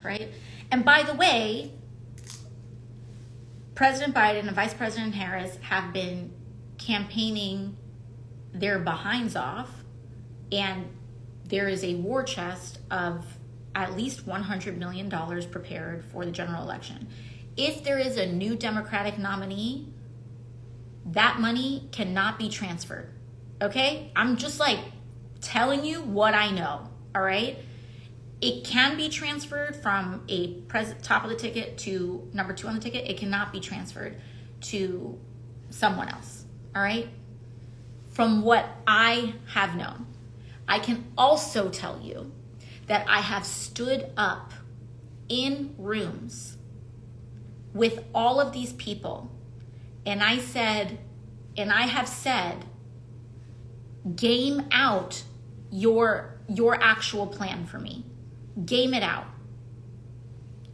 right? And by the way, President Biden and Vice President Harris have been campaigning their behinds off, and there is a war chest of at least $100 million prepared for the general election. If there is a new Democratic nominee, that money cannot be transferred, okay? I'm just like telling you what I know, all right? It can be transferred from a top of the ticket to number 2 on the ticket. It cannot be transferred to someone else, all right? From what I have known. I can also tell you that I have stood up in rooms with all of these people, and I have said, game out your actual plan for me. Game it out.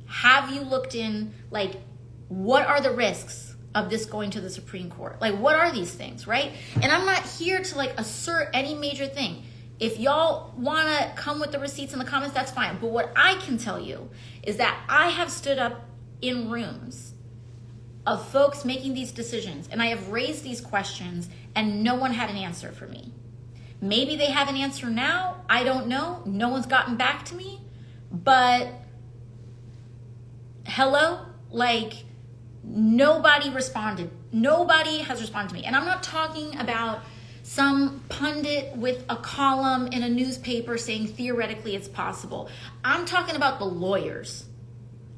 Have you looked in, like, what are the risks of this going to the Supreme Court? Like, what are these things, right? And I'm not here to, like, assert any major thing. If y'all want to come with the receipts in the comments, that's fine. But what I can tell you is that I have stood up in rooms of folks making these decisions, and I have raised these questions, and no one had an answer for me. Maybe they have an answer now. I don't know. No one's gotten back to me. But hello? Like, nobody responded. Nobody has responded to me. And I'm not talking about some pundit with a column in a newspaper saying theoretically it's possible. I'm talking about the lawyers.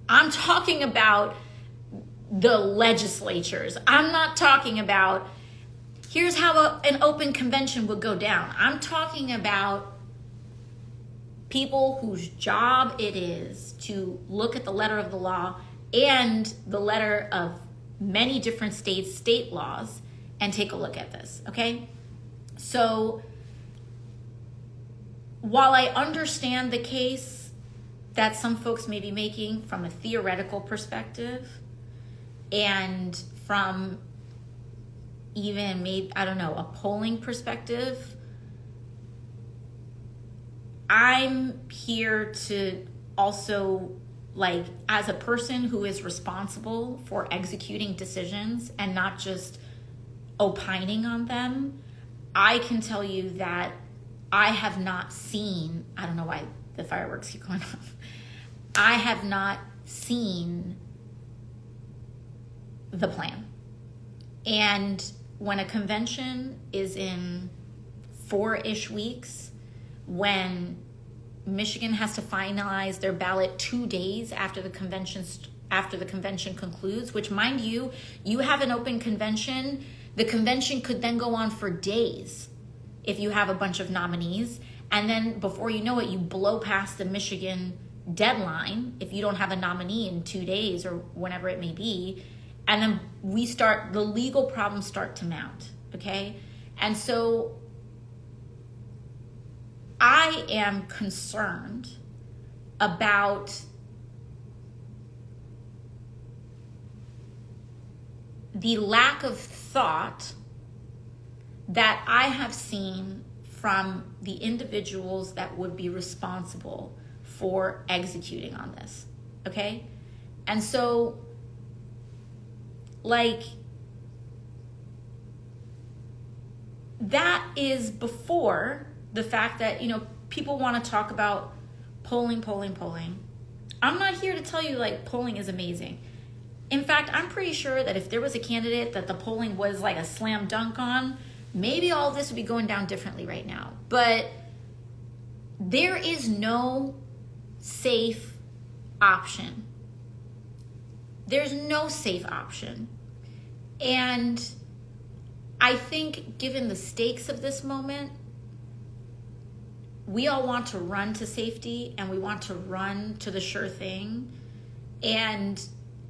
I'm talking about the legislatures. I'm not talking about here's how an open convention would go down. I'm talking about people whose job it is to look at the letter of the law and the letter of many different states' state laws and take a look at this, okay? So while I understand the case that some folks may be making from a theoretical perspective and from even maybe, I don't know, a polling perspective, I'm here to also, like, as a person who is responsible for executing decisions and not just opining on them, I can tell you that I have not seen, I don't know why the fireworks keep going off, I have not seen the plan. And when a convention is in 4-ish weeks, when Michigan has to finalize their ballot 2 days after the convention concludes, which, mind you, you have an open convention. The convention could then go on for days if you have a bunch of nominees. And then before you know it, you blow past the Michigan deadline if you don't have a nominee in 2 days or whenever it may be. And then the legal problems start to mount, okay? And so I am concerned about the lack of thought that I have seen from the individuals that would be responsible for executing on this, okay? And so, like, that is before the fact that, you know, people want to talk about polling. I'm not here to tell you, like, polling is amazing. In fact, I'm pretty sure that if there was a candidate that the polling was like a slam dunk on, maybe all this would be going down differently right now. But there is no safe option. There's no safe option. And I think given the stakes of this moment, we all want to run to safety and we want to run to the sure thing. And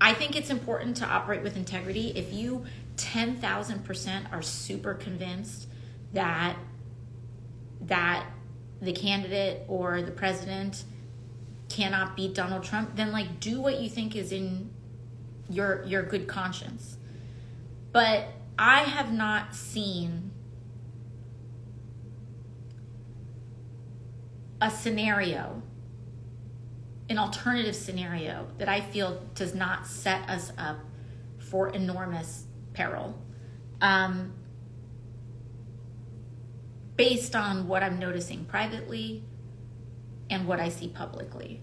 I think it's important to operate with integrity. If you 10,000% are super convinced that the candidate or the president cannot beat Donald Trump, then, like, do what you think is in your good conscience. But I have not seen a scenario an alternative scenario that I feel does not set us up for enormous peril. Based on what I'm noticing privately and what I see publicly.